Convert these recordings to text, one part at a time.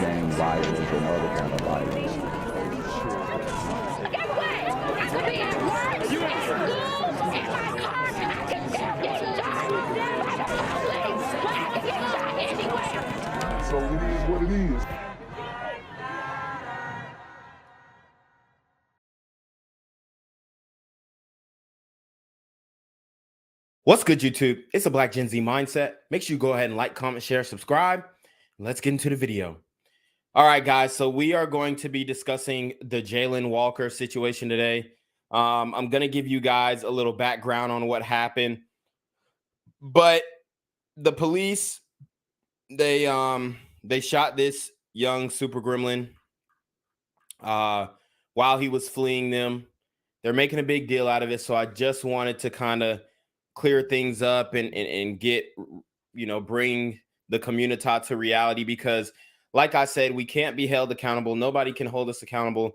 gang violence and other kind of violence. Guess what? I could be at work, at school, in my car, and I can still get shot by the police. But I can get shot anywhere. So it is what it is. What's good, YouTube? It's a Black Gen Z mindset. Make sure you go ahead and like, comment, share, subscribe. Let's get into the video. All right, guys. So we are going to be discussing the Jayland Walker situation today. I'm going to give you guys a little background on what happened. But the police, they shot this young super gremlin while he was fleeing them. They're making a big deal out of it. So I just wanted to kind of clear things up and get, bring the community to reality, because like I said, we can't be held accountable. Nobody can hold us accountable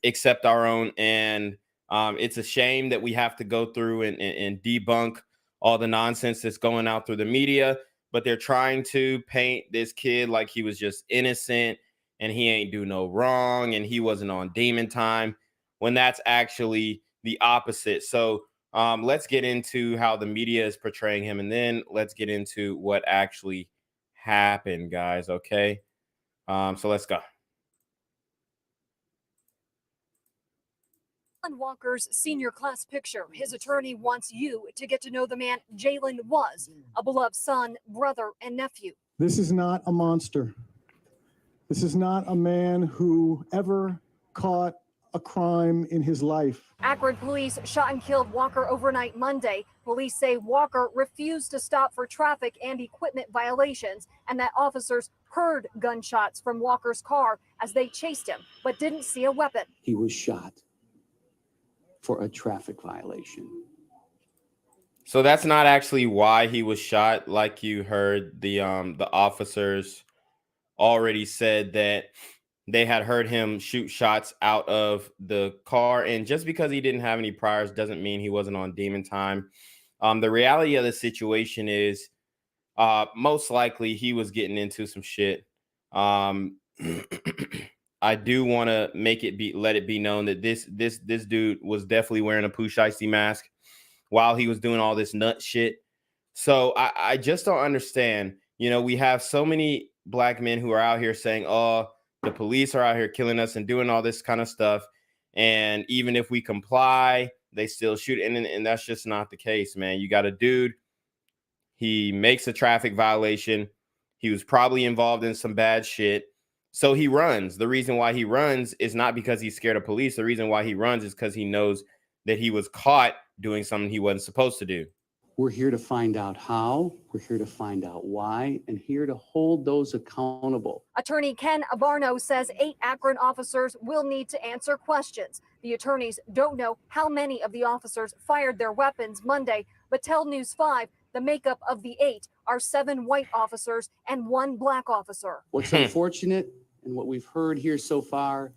except our own. And it's a shame that we have to go through and debunk all the nonsense that's going out through the media, but they're trying to paint this kid like he was just innocent and he ain't do no wrong and he wasn't on demon time, when that's actually the opposite. So let's get into how the media is portraying him, and then let's get into what actually happened, guys. Okay. So let's go. Walker's senior class picture. His attorney wants you to get to know the man Jayland was, a beloved son, brother, and nephew. This is not a monster. This is not a man who ever caught a crime in his life. Akron police shot and killed Walker overnight Monday. Police say Walker refused to stop for traffic and equipment violations, and that officers heard gunshots from Walker's car as they chased him, but didn't see a weapon. He was shot for a traffic violation. So that's not actually why he was shot. Like you heard, the officers already said that they had heard him shoot shots out of the car, and just because he didn't have any priors doesn't mean he wasn't on demon time. The reality of the situation is most likely he was getting into some shit. I do want to let it be known that this dude was definitely wearing a Pooh Shiesty mask while he was doing all this nut shit. So I just don't understand. We have so many black men who are out here saying, oh, the police are out here killing us and doing all this kind of stuff, and even if we comply, they still shoot. And that's just not the case, man. You got a dude, he makes a traffic violation. He was probably involved in some bad shit. So he runs. The reason why he runs is not because he's scared of police. The reason why he runs is because he knows that he was caught doing something he wasn't supposed to do. We're here to find out how, we're here to find out why, and here to hold those accountable. Attorney Ken Abarno says 8 Akron officers will need to answer questions. The attorneys don't know how many of the officers fired their weapons Monday, but tell News 5 the makeup of the 8 are 7 white officers and 1 black officer. What's unfortunate, and what we've heard here so far,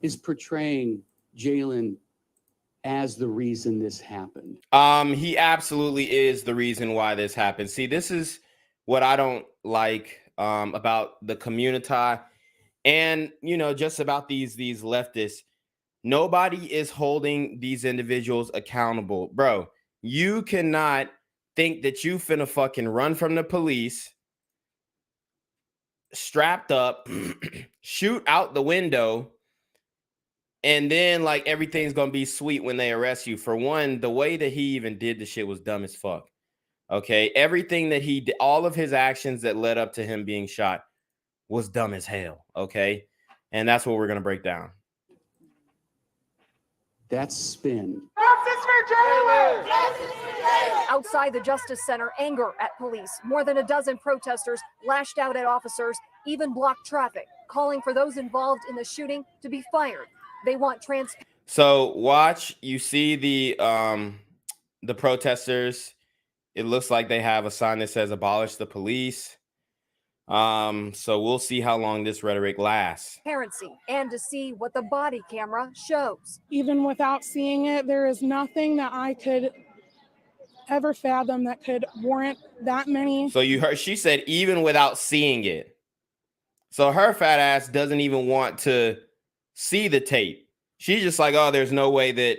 is portraying Jayland as the reason this happened. He absolutely is the reason why this happened. See, this is what I don't like about the community, and just about these leftists. Nobody is holding these individuals accountable, bro. You cannot think that you finna fucking run from the police, strapped up, shoot out the window, and then like everything's gonna be sweet when they arrest you. For one, the way that he even did the shit was dumb as fuck. Okay, everything that he did, all of his actions that led up to him being shot was dumb as hell. Okay, and that's what we're gonna break down. That's spin. Justice for Jayland! Outside the Justice Center, anger at police. More than a dozen protesters lashed out at officers, even blocked traffic, calling for those involved in the shooting to be fired. They want So watch, you see the protesters. It looks like they have a sign that says abolish the police. So we'll see how long this rhetoric lasts. Transparency and to see what the body camera shows. Even without seeing it, there is nothing that I could ever fathom that could warrant that many. So you heard, she said even without seeing it. So her fat ass doesn't even want to see the tape. She's just like, oh, there's no way that,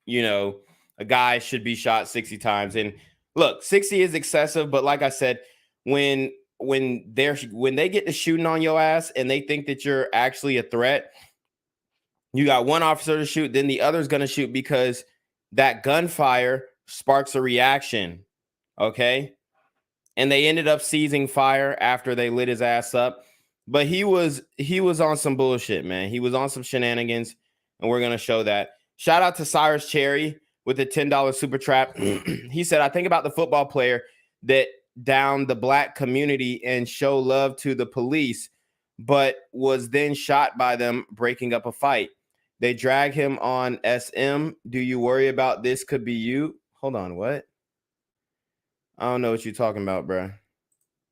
you know, a guy should be shot 60 times. And look, 60 is excessive, but like I said, when they get to shooting on your ass and they think that you're actually a threat, you got one officer to shoot, then the other's going to shoot because that gunfire sparks a reaction. Okay. And they ended up seizing fire after they lit his ass up. But he was on some bullshit, man. He was on some shenanigans, and we're going to show that. Shout out to Cyrus Cherry with the $10 super trap. He said, I think about the football player that downed the black community and show love to the police, but was then shot by them breaking up a fight. They drag him on SM. Do you worry about this could be you? Hold on, what? I don't know what you're talking about, bro.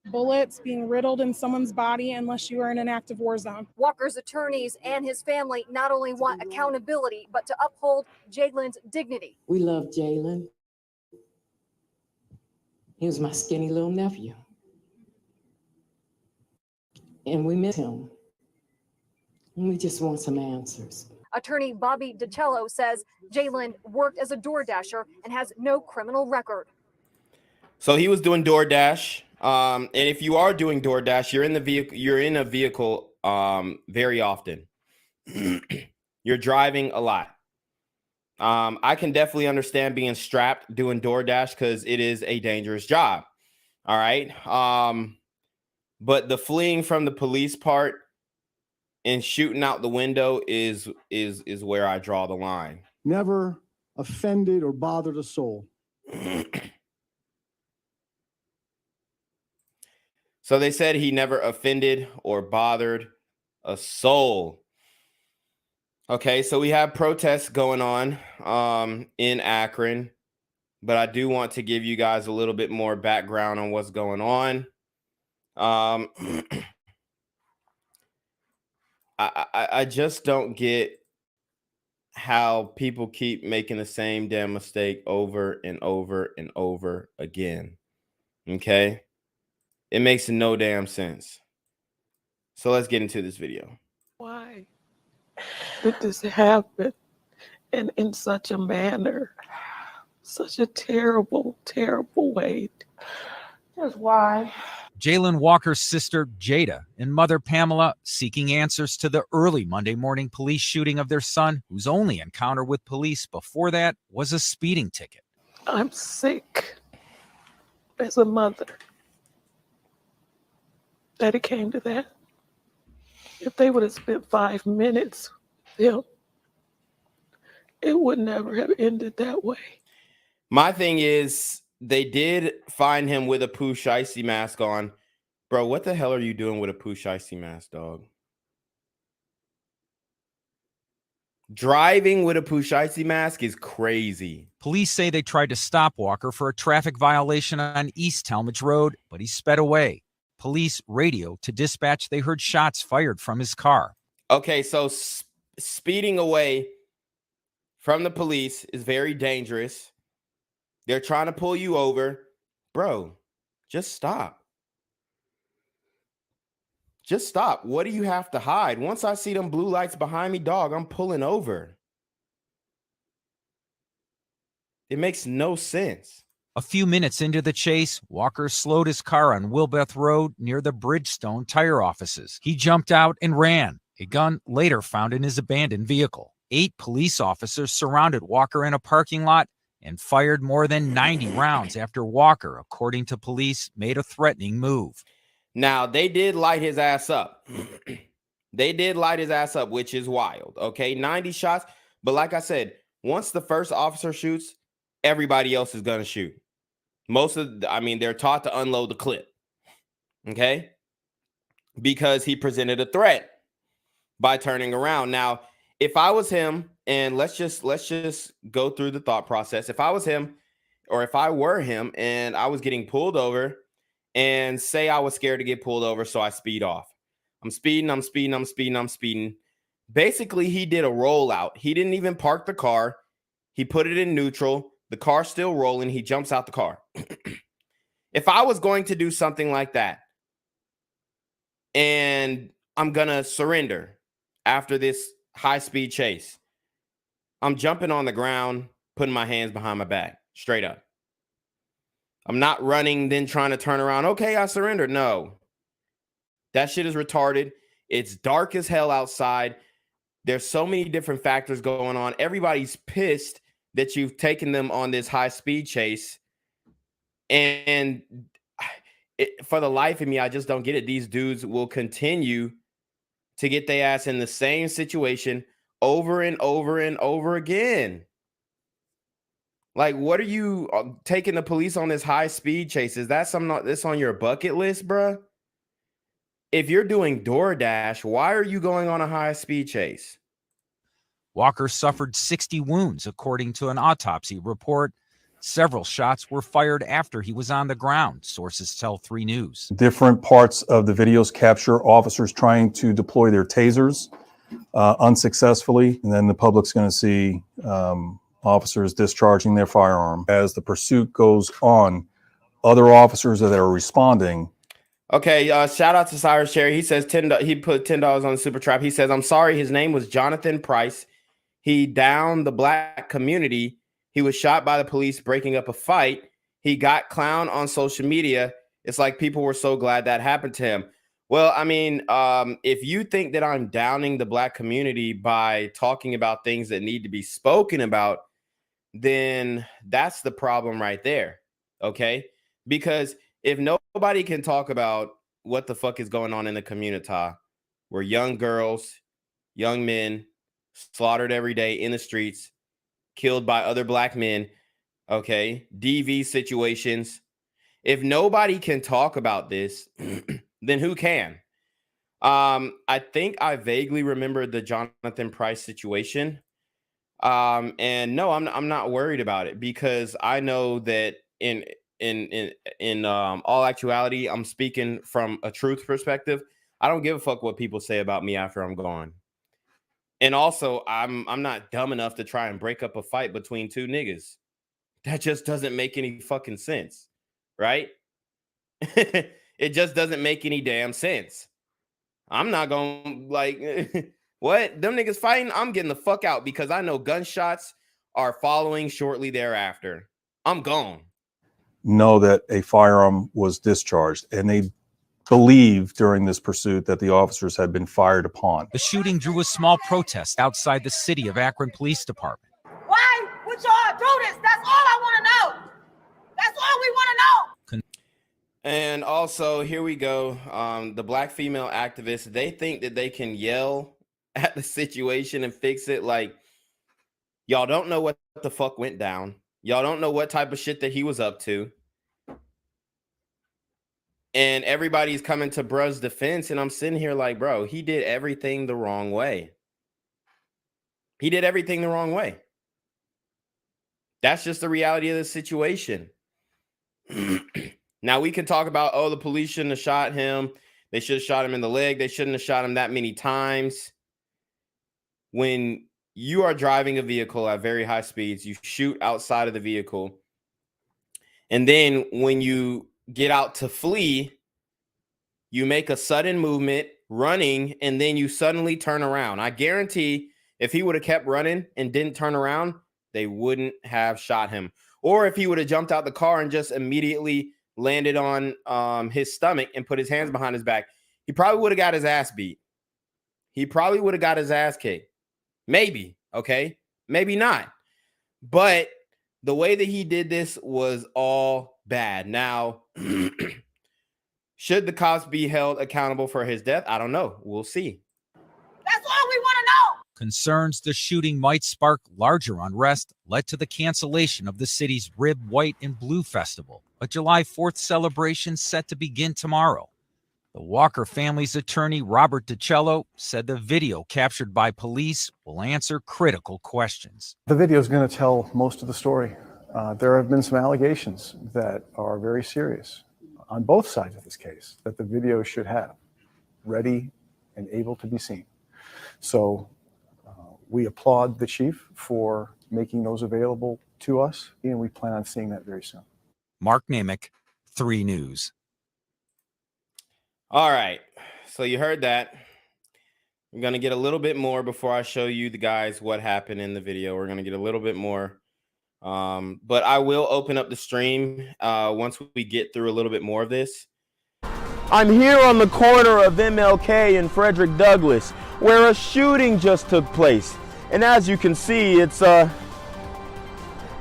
Bullets being riddled in someone's body unless you are in an active war zone. Walker's attorneys and his family not only want accountability, but to uphold Jayland's dignity. We love Jayland. He was my skinny little nephew. And we miss him. And we just want some answers. Attorney Bobby DiCello says Jayland worked as a DoorDasher and has no criminal record. So he was doing DoorDash. And if you are doing DoorDash, you're in a vehicle very often. You're driving a lot. I can definitely understand being strapped doing DoorDash because it is a dangerous job. All right. But the fleeing from the police part and shooting out the window is where I draw the line. Never offended or bothered a soul. So they said he never offended or bothered a soul. Okay, so we have protests going on in Akron, but I do want to give you guys a little bit more background on what's going on. I just don't get how people keep making the same damn mistake over and over and over again. Okay? It makes no damn sense. So let's get into this video. Why did this happen? And in such a manner, such a terrible, terrible way. That's why. Jayland Walker's sister, Jada, and mother, Pamela, seeking answers to the early Monday morning police shooting of their son, whose only encounter with police before that was a speeding ticket. I'm sick as a mother that it came to that. If they would have spent 5 minutes with him, it would never have ended that way. My thing is, they did find him with a Pooh Shiesty mask on. Bro, what the hell are you doing with a Pooh Shiesty mask, dog? Driving with a Pooh Shiesty mask is crazy. Police say they tried to stop Walker for a traffic violation on East Talmadge Road, but he sped away. Police radio to dispatch they heard shots fired from his car. Okay, so speeding away from the police is very dangerous. They're trying to pull you over. Bro, just stop. Just stop. What do you have to hide? Once I see them blue lights behind me, dog, I'm pulling over. It makes no sense. A few minutes into the chase, Walker slowed his car on Wilbeth Road near the Bridgestone tire offices. He jumped out and ran, a gun later found in his abandoned vehicle. 8 police officers surrounded Walker in a parking lot and fired more than 90 rounds after Walker, according to police, made a threatening move. Now, they did light his ass up. They did light his ass up, which is wild. Okay, 90 shots. But like I said, once the first officer shoots, everybody else is going to shoot. They're taught to unload the clip. Okay? Because he presented a threat by turning around. Now, if I was him, and let's just go through the thought process. If I was him, or if I were him and I was getting pulled over, and say I was scared to get pulled over, so I speed off. I'm speeding. Basically, he did a rollout. He didn't even park the car. He put it in neutral. The car's still rolling. He jumps out the car. If I was going to do something like that, and I'm gonna surrender after this high-speed chase. I'm jumping on the ground, putting my hands behind my back, straight up. I'm not running, then trying to turn around. Okay, I surrendered. No. That shit is retarded. It's dark as hell outside. There's so many different factors going on. Everybody's pissed that you've taken them on this high-speed chase. And for the life of me, I just don't get it. These dudes will continue to get their ass in the same situation over and over and over again. Like, what are you taking the police on this high-speed chase? Is that something that's on your bucket list, bruh? If you're doing DoorDash, why are you going on a high-speed chase? Walker suffered 60 wounds, according to an autopsy report. Several shots were fired after he was on the ground, sources tell 3 News. Different parts of the videos capture officers trying to deploy their tasers unsuccessfully, and then the public's going to see officers discharging their firearm. As the pursuit goes on, other officers that are responding. Okay, shout out to Cyrus Cherry. He says he put $10 on the super trap. He says, I'm sorry, his name was Jonathan Price. He downed the black community. He was shot by the police breaking up a fight. He got clown on social media. It's like people were so glad that happened to him. Well, I mean, if you think that I'm downing the black community by talking about things that need to be spoken about, then that's the problem right there. Okay? Because if nobody can talk about what the fuck is going on in the community, where young girls, young men slaughtered every day in the streets, killed by other black men, okay, DV situations. If nobody can talk about this, then who can? I think I vaguely remember the Jonathan Price situation. And no, I'm not worried about it, because I know that in all actuality, I'm speaking from a truth perspective. I don't give a fuck what people say about me after I'm gone. And also, I'm not dumb enough to try and break up a fight between 2 niggas. That just doesn't make any fucking sense, right? It just doesn't make any damn sense. I'm not going like, what? Them niggas fighting? I'm getting the fuck out, because I know gunshots are following shortly thereafter. I'm gone. Know that a firearm was discharged, and they believe during this pursuit that the officers had been fired upon. The shooting drew a small protest outside the City of Akron Police Department. Why would y'all do this? That's all I want to know. That's all we want to know. And also, here we go. The black female activists, they think that they can yell at the situation and fix it. Like, y'all don't know what the fuck went down. Y'all don't know what type of shit that he was up to. And everybody's coming to bruh's defense. And I'm sitting here like, bro, he did everything the wrong way. He did everything the wrong way. That's just the reality of the situation. Now we can talk about, oh, the police shouldn't have shot him. They should have shot him in the leg. They shouldn't have shot him that many times. When you are driving a vehicle at very high speeds, you shoot outside of the vehicle. And then when you get out to flee, you make a sudden movement, running, and then you suddenly turn around. I guarantee if he would have kept running and didn't turn around, they wouldn't have shot him. Or if he would have jumped out the car and just immediately landed on his stomach and put his hands behind his back, he probably would have got his ass beat. He probably would have got his ass kicked. Maybe, okay? Maybe not. But the way that he did this was all bad. Now, should the cops be held accountable for his death? I don't know. We'll see. That's all we want to know. Concerns the shooting might spark larger unrest led to the cancellation of the city's Rib, White, and Blue Festival, a July 4th celebration set to begin tomorrow. The Walker family's attorney, Robert DiCello, said the video captured by police will answer critical questions. The video is going to tell most of the story. There have been some allegations that are very serious on both sides of this case that the video should have ready and able to be seen. So we applaud the chief for making those available to us, and we plan on seeing that very soon. Mark Namick, 3 News. All right. So you heard that. I'm going to get a little bit more before I show you the guys what happened in the video. We're going to get a little bit more. But I will open up the stream once we get through a little bit more of this. I'm here on the corner of MLK and Frederick Douglass, where a shooting just took place. And as you can see, it's a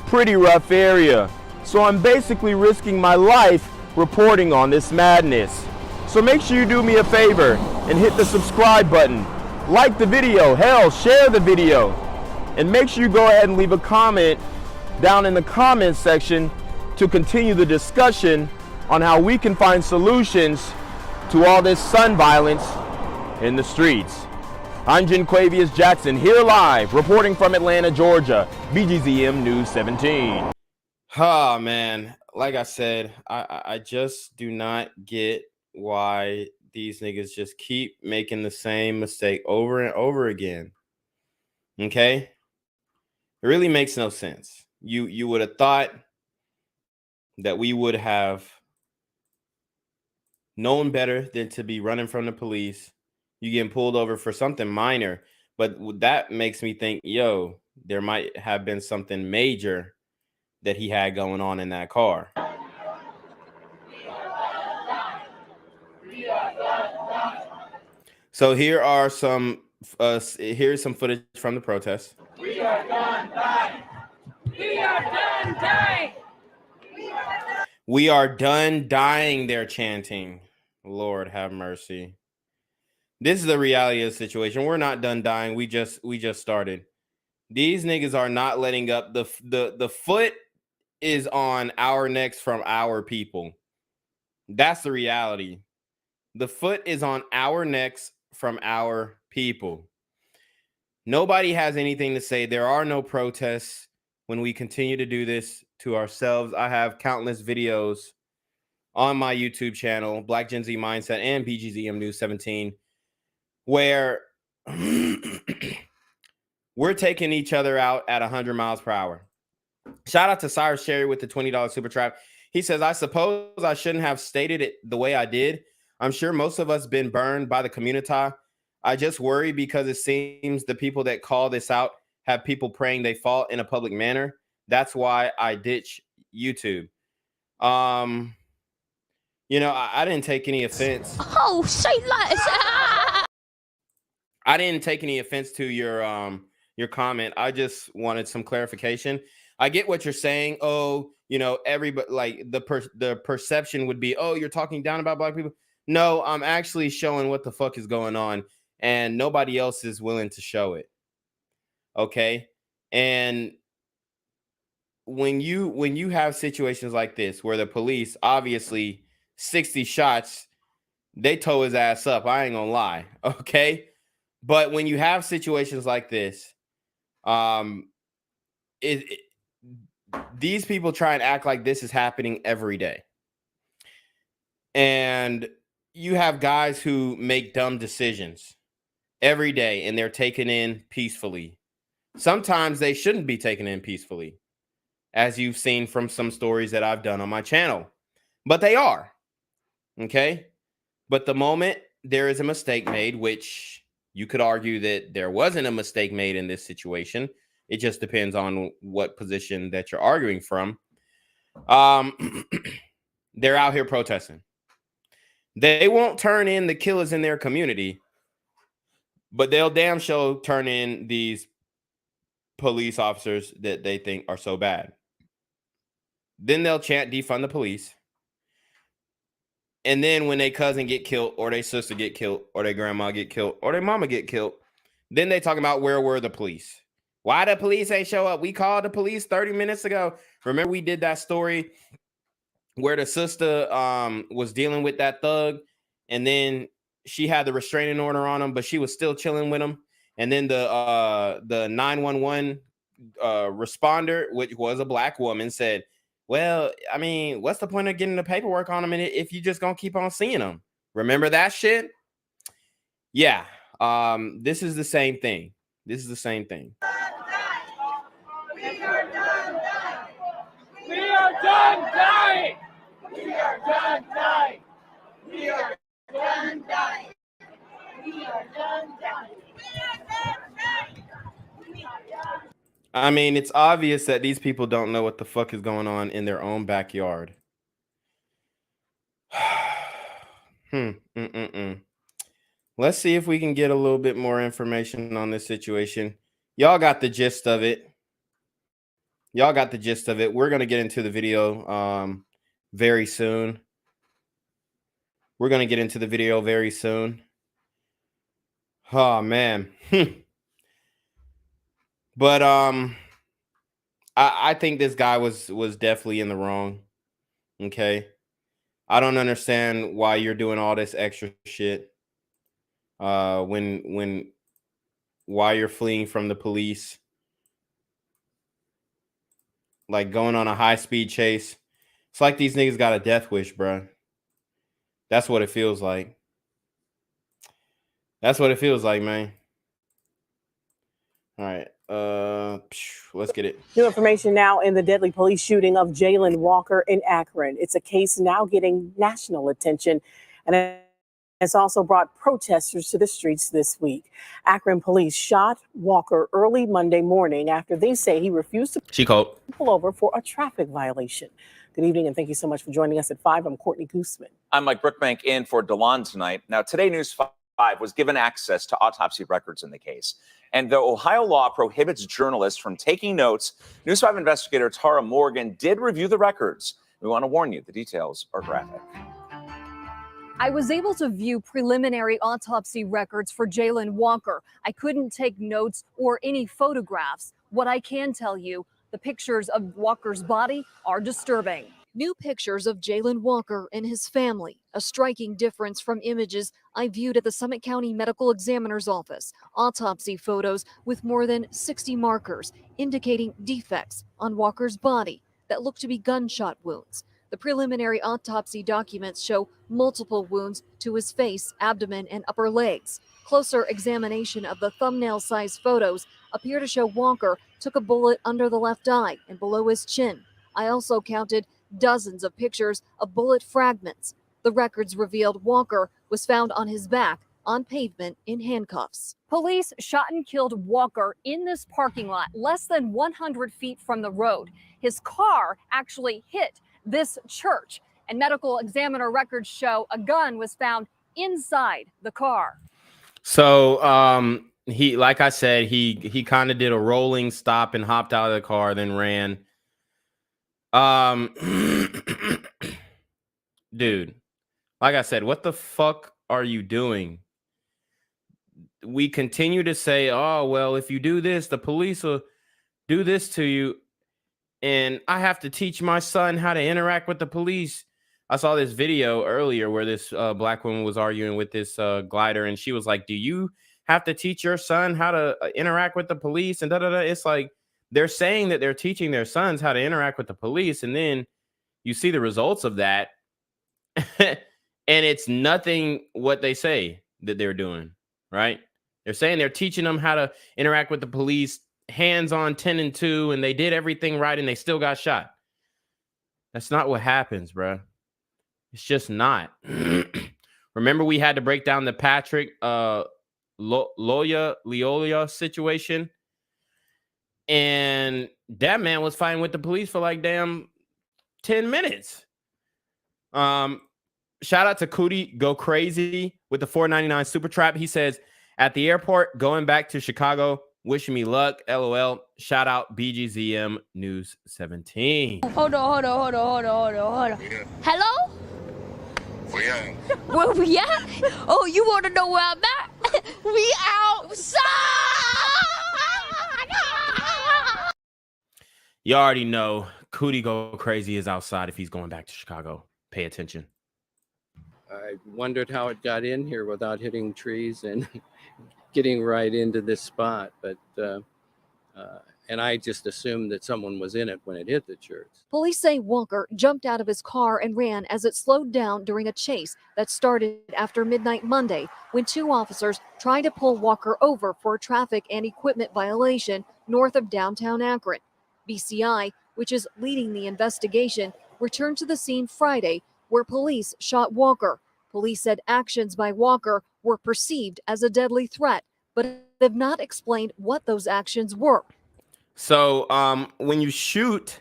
pretty rough area. So I'm basically risking my life reporting on this madness. So make sure you do me a favor and hit the subscribe button. Like the video, hell, share the video. And make sure you go ahead and leave a comment down in the comments section to continue the discussion on how we can find solutions to all this son violence in the streets. I'm Jenquavius Jackson, here live, reporting from Atlanta, Georgia, BGZM News 17. Oh, man, like I said, I just do not get why these niggas just keep making the same mistake over and over again. Okay? It really makes no sense. You would have thought that we would have known better than to be running from the police. You getting pulled over for something minor, but that makes me think, yo, there might have been something major that he had going on in that car. So here are some here's some footage from the protest. We are done dying. We are done dying. We are done dying, they're chanting. Lord have mercy. This is the reality of the situation. We're not done dying. We just started. These niggas are not letting up. The foot is on our necks from our people. That's the reality. The foot is on our necks from our people. Nobody has anything to say. There are no protests when we continue to do this to ourselves. I have countless videos on my YouTube channel, blackgenzmindset and BGZM News 17, where we're taking each other out at 100 miles per hour. Shout out to Cyrus Cherry with the $20 super trap. He says, I suppose I shouldn't have stated it the way I did. I'm sure most of us been burned by the community. I just worry because it seems the people that call this out have people praying they fall in a public manner. That's why I ditch YouTube. You know, I didn't take any offense. Oh, say less. I didn't take any offense to your comment. I just wanted some clarification. I get what you're saying. Oh, you know, everybody, like the perception would be, oh, you're talking down about black people. No, I'm actually showing what the fuck is going on, and nobody else is willing to show it. Okay, and when you have situations like this where the police, obviously 60 shots, they tow his ass up. I ain't gonna lie. Okay. But when you have situations like this, these people try and act like this is happening every day. And you have guys who make dumb decisions every day and they're taken in peacefully. Sometimes they shouldn't be taken in peacefully, as you've seen from some stories that I've done on my channel, but they are. Okay. But the moment there is a mistake made, which you could argue that there wasn't a mistake made in this situation, it just depends on what position that you're arguing from. They're out here protesting. They won't turn in the killers in their community, but they'll damn sure turn in these police officers that they think are so bad. Then they'll chant defund the police. And then when their cousin get killed, or their sister get killed, or their grandma get killed, or their mama get killed, then they talking about where were the police? Why the police ain't show up? We called the police 30 minutes ago. Remember we did that story where the sister was dealing with that thug, and then she had the restraining order on him, but she was still chilling with him. And then the 911 responder, which was a black woman, said, well, I mean, what's the point of getting the paperwork on them if you just gonna keep on seeing them? Remember that shit? Yeah. This is the same thing. This is the same thing. We are done dying. We are done dying. We are done dying. We are done dying. We are done I mean, it's obvious that these people don't know what the fuck is going on in their own backyard. Let's see if we can get a little bit more information on this situation. Y'all got the gist of it. Y'all got the gist of it. We're going to get into the video very soon. We're going to get into the video very soon. Oh, man. But I think this guy was definitely in the wrong. Okay. I don't understand why you're doing all this extra shit. Why you're fleeing from the police. Like going on a high-speed chase. It's like these niggas got a death wish, bro. That's what it feels like. That's what it feels like, man. All right. Let's get it. New information now in the deadly police shooting of Jayland Walker in Akron. It's a case now getting national attention, and it's also brought protesters to the streets this week. Akron police shot Walker early Monday morning after they say he refused to pull over for a traffic violation. Good evening, and thank you so much for joining us at 5. I'm Courtney Gooseman. I'm Mike Brookbank in for DeLon tonight. Now, Today News 5 was given access to autopsy records in the case. And though Ohio law prohibits journalists from taking notes, News 5 investigator Tara Morgan did review the records. We want to warn you, the details are graphic. I was able to view preliminary autopsy records for Jayland Walker. I couldn't take notes or any photographs. What I can tell you, the pictures of Walker's body are disturbing. New pictures of Jayland Walker and his family, a striking difference from images I viewed at the Summit County Medical Examiner's office. Autopsy photos with more than 60 markers indicating defects on Walker's body that look to be gunshot wounds. The preliminary autopsy documents show multiple wounds to his face, abdomen, and upper legs. Closer examination of the thumbnail-sized photos appear to show Walker took a bullet under the left eye and below his chin. I also counted dozens of pictures of bullet fragments. The records revealed Walker was found on his back on pavement in handcuffs. Police shot and killed Walker in this parking lot less than 100 feet from the road. His car actually hit this church, and medical examiner records show a gun was found inside the car. So he, like I said, he kind of did a rolling stop and hopped out of the car, then ran. Dude, like I said, what the fuck are you doing? We continue to say, oh, well, if you do this, the police will do this to you. And I have to teach my son how to interact with the police. I saw this video earlier where this black woman was arguing with this glider, and she was like, do you have to teach your son how to interact with the police? And da-da-da. It's like, they're saying that they're teaching their sons how to interact with the police, and then you see the results of that, and it's nothing what they say that they're doing, right? They're saying they're teaching them how to interact with the police, hands on 10 and 2, and they did everything right, and they still got shot. That's not what happens, bro. It's just not. Remember, we had to break down the Patrick Leolia situation, and that man was fighting with the police for like damn 10 minutes. Shout out to Cootie Go Crazy with the $4.99 super trap. He says, at the airport going back to Chicago, wishing me luck, LOL. Shout out BGZM News 17. Hold on. Yeah. Hello? Yeah. Where we at? Oh, you want to know where I'm at? We outside! You already know Cootie Go Crazy is outside if he's going back to Chicago. Pay attention. I wondered how it got in here without hitting trees and getting right into this spot, but and I just assumed that someone was in it when it hit the church. Police say Walker jumped out of his car and ran as it slowed down during a chase that started after midnight Monday when 2 officers tried to pull Walker over for a traffic and equipment violation north of downtown Akron. BCI, which is leading the investigation, returned to the scene Friday where police shot Walker. Police said actions by Walker were perceived as a deadly threat, but have not explained what those actions were. So when you shoot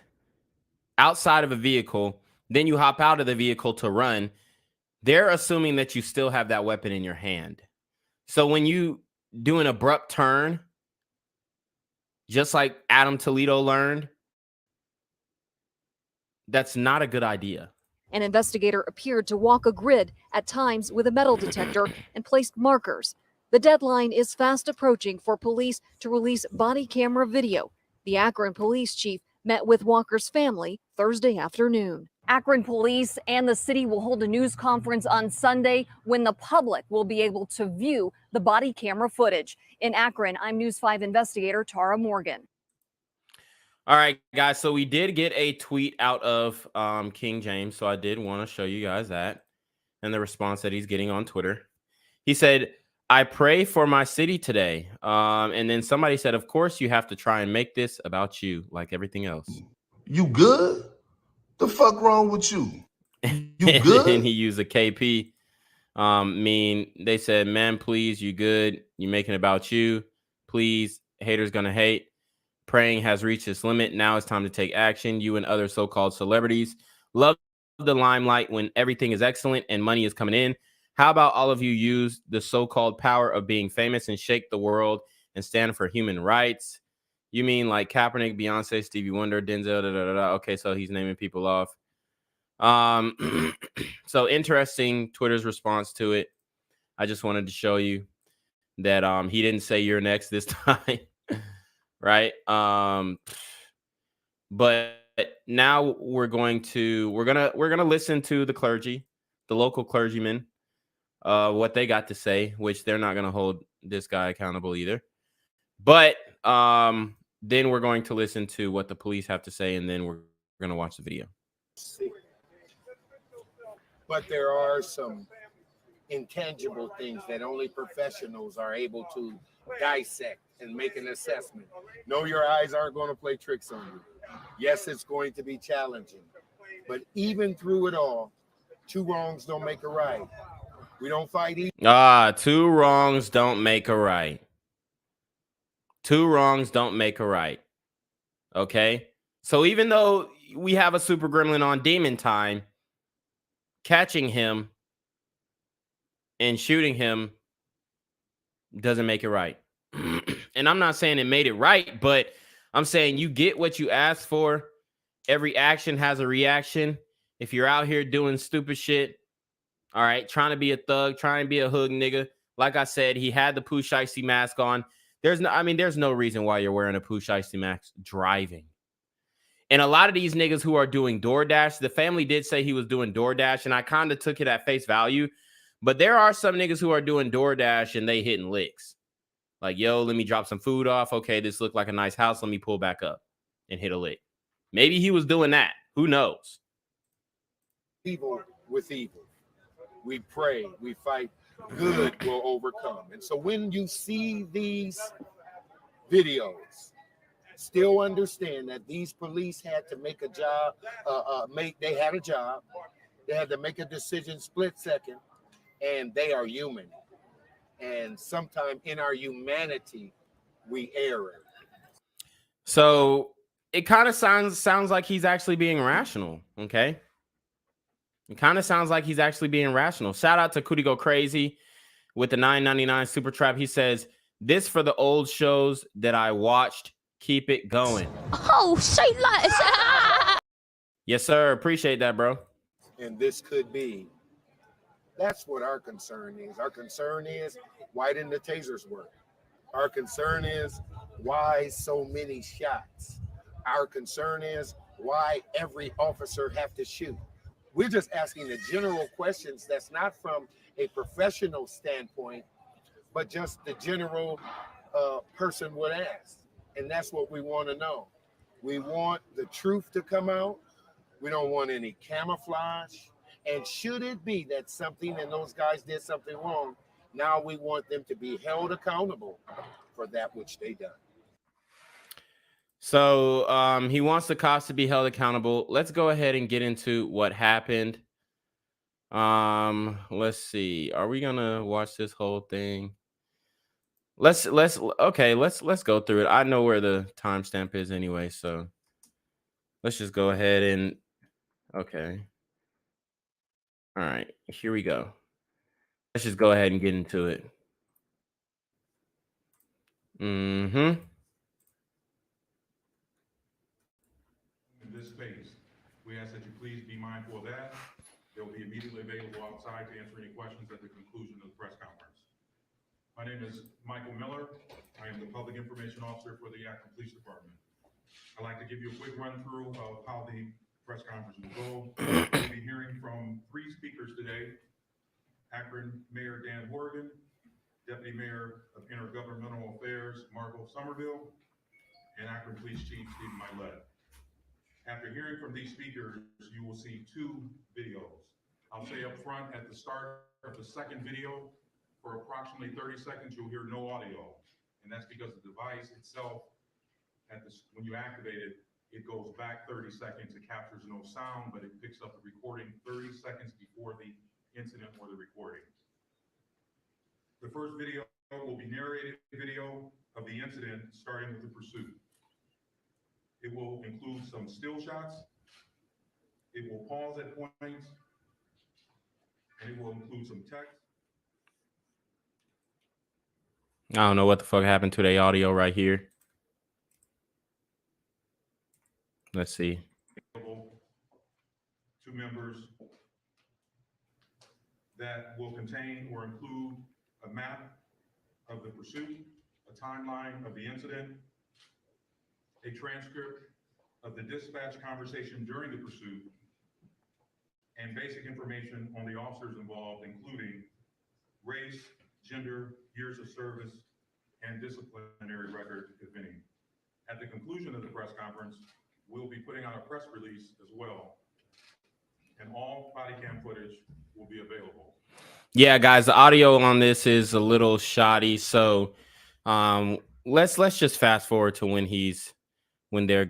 outside of a vehicle, then you hop out of the vehicle to run, they're assuming that you still have that weapon in your hand. So when you do an abrupt turn, just like Adam Toledo learned, that's not a good idea. An investigator appeared to walk a grid at times with a metal detector and placed markers. The deadline is fast approaching for police to release body camera video. The Akron police chief met with Walker's family Thursday afternoon. Akron police and the city will hold a news conference on Sunday when the public will be able to view the body camera footage. In Akron, I'm News 5 investigator Tara Morgan. All right, guys. So we did get a tweet out of King James. So I did want to show you guys that and the response that he's getting on Twitter. He said, I pray for my city today. And then somebody said, of course, you have to try and make this about you like everything else. You good? The fuck wrong with you? You good? And he used a KP. They said, man, please, you good? You making it about you. Please, haters gonna hate. Praying has reached its limit. Now it's time to take action. You and other so-called celebrities love the limelight when everything is excellent and money is coming in. How about all of you use the so-called power of being famous and shake the world and stand for human rights? You mean like Kaepernick, Beyonce, Stevie Wonder, Denzel, Okay, so he's naming people off. So interesting Twitter's response to it. I just wanted to show you that he didn't say you're next this time. Right. But now we're gonna listen to the clergy, the local clergymen, what they got to say, which they're not gonna hold this guy accountable either. But then we're going to listen to what the police have to say, and then we're gonna watch the video. But there are some intangible things that only professionals are able to dissect and make an assessment. No, your eyes aren't going to play tricks on you. Yes, it's going to be challenging. But even through it all, two wrongs don't make a right. We don't fight each. Two wrongs don't make a right. Two wrongs don't make a right. Okay? So even though we have a super gremlin on demon time, catching him and shooting him doesn't make it right. And I'm not saying it made it right, but I'm saying you get what you ask for. Every action has a reaction. If you're out here doing stupid shit, all right, trying to be a thug, trying to be a hood nigga, like I said, he had the Pooh Shiesty mask on. There's no reason why you're wearing a Pooh Shiesty mask driving. And a lot of these niggas who are doing DoorDash, the family did say he was doing DoorDash, and I kind of took it at face value. But there are some niggas who are doing DoorDash and they hitting licks. Like, yo, let me drop some food off. Okay, this looked like a nice house. Let me pull back up and hit a lick. Maybe he was doing that. Who knows? Evil with evil. We pray, we fight, good will overcome. And so when you see these videos, still understand that these police had to make a job, they had a job. They had to make a decision split second, and they are human. And sometimes in our humanity, we err. So it kind of sounds like he's actually being rational. Okay. It kind of sounds like he's actually being rational. Shout out to Cootie Go Crazy with the $9.99 super trap. He says, this for the old shows that I watched. Keep it going. Oh, say less. Yes, sir. Appreciate that, bro. And this could be. That's what our concern is. Our concern is, why didn't the tasers work? Our concern is, why so many shots? Our concern is, why every officer have to shoot? We're just asking the general questions that's not from a professional standpoint, but just the general person would ask. And that's what we want to know. We want the truth to come out. We don't want any camouflage. And should it be that something and those guys did something wrong, now we want them to be held accountable for that which they done. So he wants the cops to be held accountable. Let's go ahead and get into what happened. Let's see. Are we gonna watch this whole thing? Let's go through it. I know where the timestamp is anyway, so let's just go ahead and okay. All right, here we go. Let's just go ahead and get into it. In this space, we ask that you please be mindful of that. They will be immediately available outside to answer any questions at the conclusion of the press conference. My name is Michael Miller. I am the Public Information Officer for the Akron Police Department. I'd like to give you a quick run through of how the press conference will go. We'll be hearing from 3 speakers today: Akron Mayor Dan Horgan, Deputy Mayor of Intergovernmental Affairs Margot Somerville, and Akron Police Chief Stephen Milet. After hearing from these speakers, you will see 2 videos. I'll say up front at the start of the second video, for approximately 30 seconds, you'll hear no audio. And that's because the device itself, when you activate it, it goes back 30 seconds. It captures no sound, but it picks up the recording 30 seconds before the incident or the recording. The first video will be narrated video of the incident starting with the pursuit. It will include some still shots. It will pause at points, and it will include some text. I don't know what the fuck happened to the audio right here. Let's see. 2 members that will contain or include a map of the pursuit, a timeline of the incident, a transcript of the dispatch conversation during the pursuit, and basic information on the officers involved, including race, gender, years of service, and disciplinary record, if any. At the conclusion of the press conference, we'll be putting out a press release as well, and all body cam footage will be available. Yeah, guys, the audio on this is a little shoddy, so let's just fast forward to when they're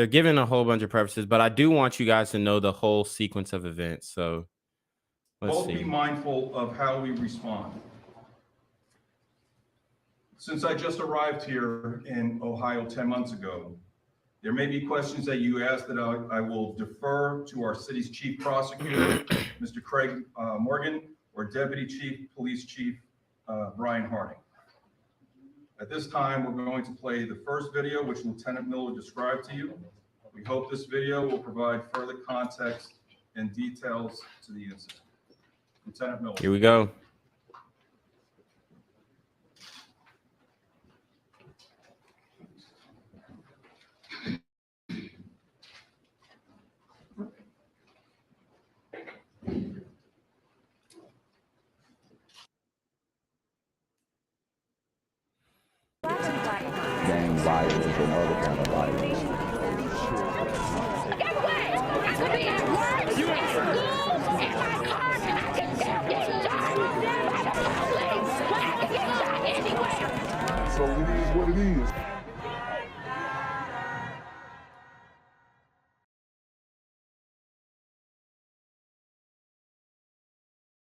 giving a whole bunch of prefaces, but I do want you guys to know the whole sequence of events. So let's Both see. be mindful of how we respond. Since I just arrived here in Ohio 10 months ago, there may be questions that you ask that I will defer to our city's chief prosecutor, Mr. Craig Morgan, or Deputy Chief Police Chief Brian Harding. At this time, we're going to play the first video, which Lieutenant Miller described to you. We hope this video will provide further context and details to the incident. Lieutenant Miller. Here we go. Gang violence and other kind of violence. Guess what? I could be at work, at school, in my car, and I can still get shot by the police. But I can get shot anywhere. So it is what it is.